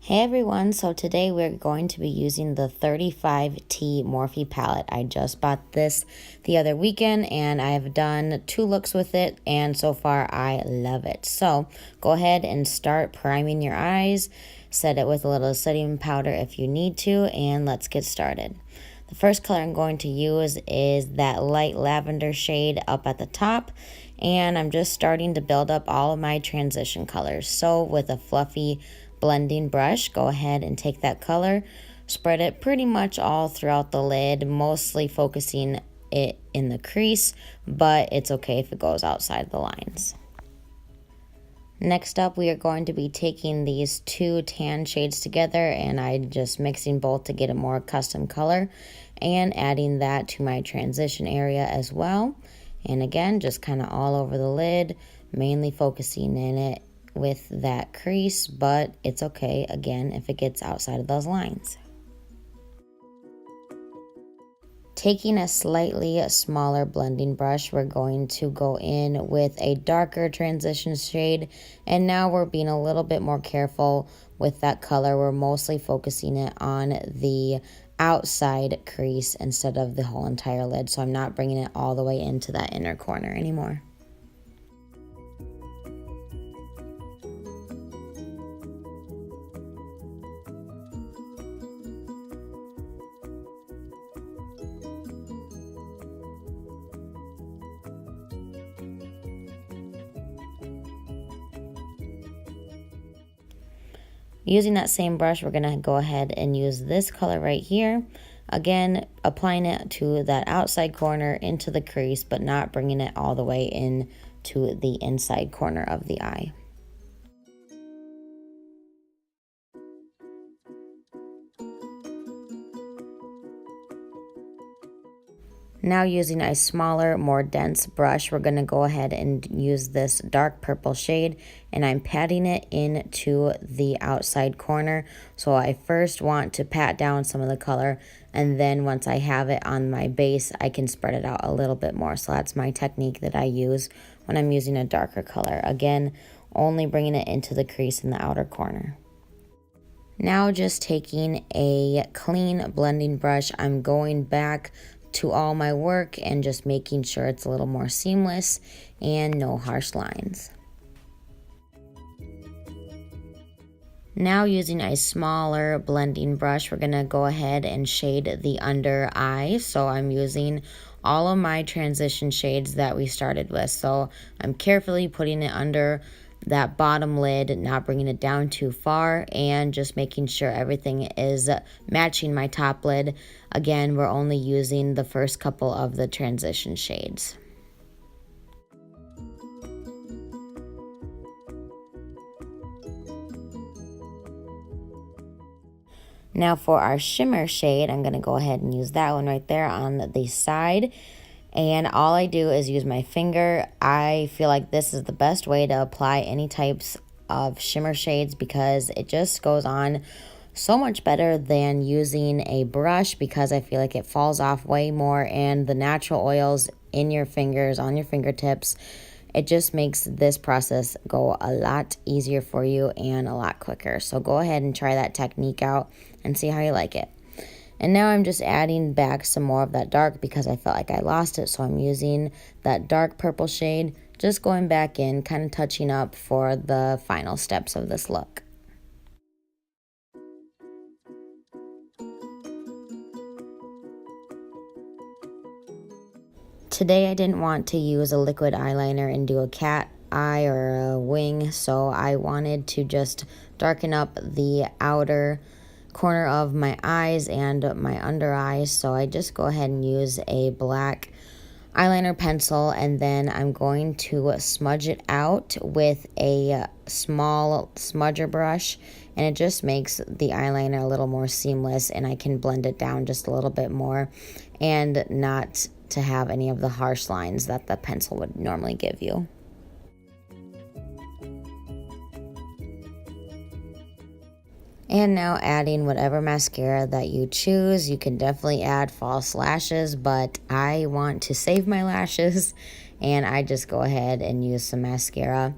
Hey everyone, so today we're going to be using the 35T Morphe palette. I just bought this the other weekend and I've done 2 looks with it and so far I love it. So go ahead and start priming your eyes, set it with a little setting powder if you need to, and let's get started. The first color I'm going to use is that light lavender shade up at the top, and I'm just starting to build up all of my transition colors. So with a fluffy blending brush, go ahead and take that color, spread it pretty much all throughout the lid, mostly focusing it in the crease, but it's okay if it goes outside the lines. Next up, we are going to be taking these 2 tan shades together, and I'm just mixing both to get a more custom color and adding that to my transition area as well. And again, just kind of all over the lid, mainly focusing in it with that crease, but it's okay again if it gets outside of those lines. Taking a slightly smaller blending brush, we're going to go in with a darker transition shade, and now we're being a little bit more careful with that color. We're mostly focusing it on the outside crease instead of the whole entire lid, so I'm not bringing it all the way into that inner corner anymore. Using that same brush, we're going to go ahead and use this color right here. Again, applying it to that outside corner into the crease, but not bringing it all the way in to the inside corner of the eye. Now using a smaller, more dense brush, we're going to go ahead and use this dark purple shade, and I'm patting it into the outside corner. So I first want to pat down some of the color, and then once I have it on my base, I can spread it out a little bit more. So that's my technique that I use when I'm using a darker color. Again, only bringing it into the crease in the outer corner. Now just taking a clean blending brush, I'm going back to all my work and just making sure it's a little more seamless and no harsh lines. Now using a smaller blending brush, we're going to go ahead and shade the under eye. So I'm using all of my transition shades that we started with. So I'm carefully putting it under that bottom lid, not bringing it down too far, and just making sure everything is matching my top lid. Again, we're only using the first couple of the transition shades. Now for our shimmer shade, I'm going to go ahead and use that one right there on the side. And all I do is use my finger. I feel like this is the best way to apply any types of shimmer shades because it just goes on so much better than using a brush, because I feel like it falls off way more, and the natural oils in your fingers, on your fingertips, it just makes this process go a lot easier for you and a lot quicker. So go ahead and try that technique out and see how you like it. And now I'm just adding back some more of that dark because I felt like I lost it. So I'm using that dark purple shade, just going back in, kind of touching up for the final steps of this look. Today I didn't want to use a liquid eyeliner and do a cat eye or a wing, so I wanted to just darken up the outer corner of my eyes and my under eyes. So I just go ahead and use a black eyeliner pencil, and then I'm going to smudge it out with a small smudger brush, and it just makes the eyeliner a little more seamless, and I can blend it down just a little bit more and not to have any of the harsh lines that the pencil would normally give you. And now adding whatever mascara that you choose. You can definitely add false lashes, but I want to save my lashes, and I just go ahead and use some mascara.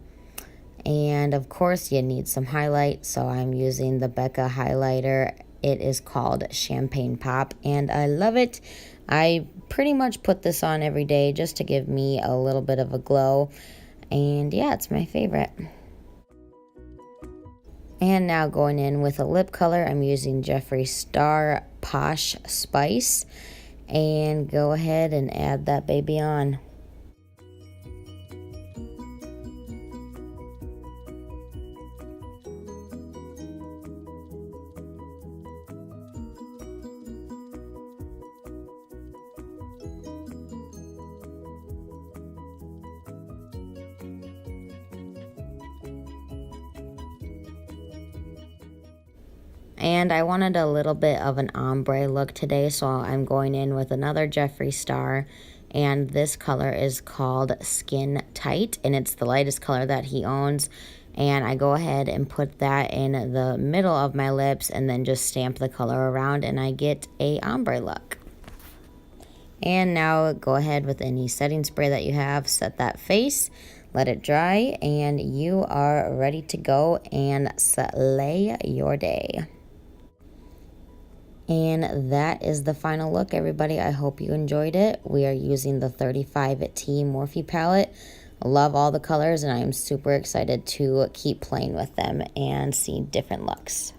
And of course you need some highlight, so I'm using the Becca highlighter. It is called Champagne Pop and I love it. I pretty much put this on every day just to give me a little bit of a glow, and yeah, it's my favorite. And now going in with a lip color, I'm using Jeffree Star Posh Spice, and go ahead and add that baby on. And I wanted a little bit of an ombre look today, so I'm going in with another Jeffree Star, and this color is called Skin Tight, and it's the lightest color that he owns. And I go ahead and put that in the middle of my lips and then just stamp the color around, and I get a ombre look. And now go ahead with any setting spray that you have, set that face, let it dry, and you are ready to go and slay your day. And that is the final look, everybody. I hope you enjoyed it. We are using the 35T Morphe palette. I love all the colors, and I am super excited to keep playing with them and see different looks.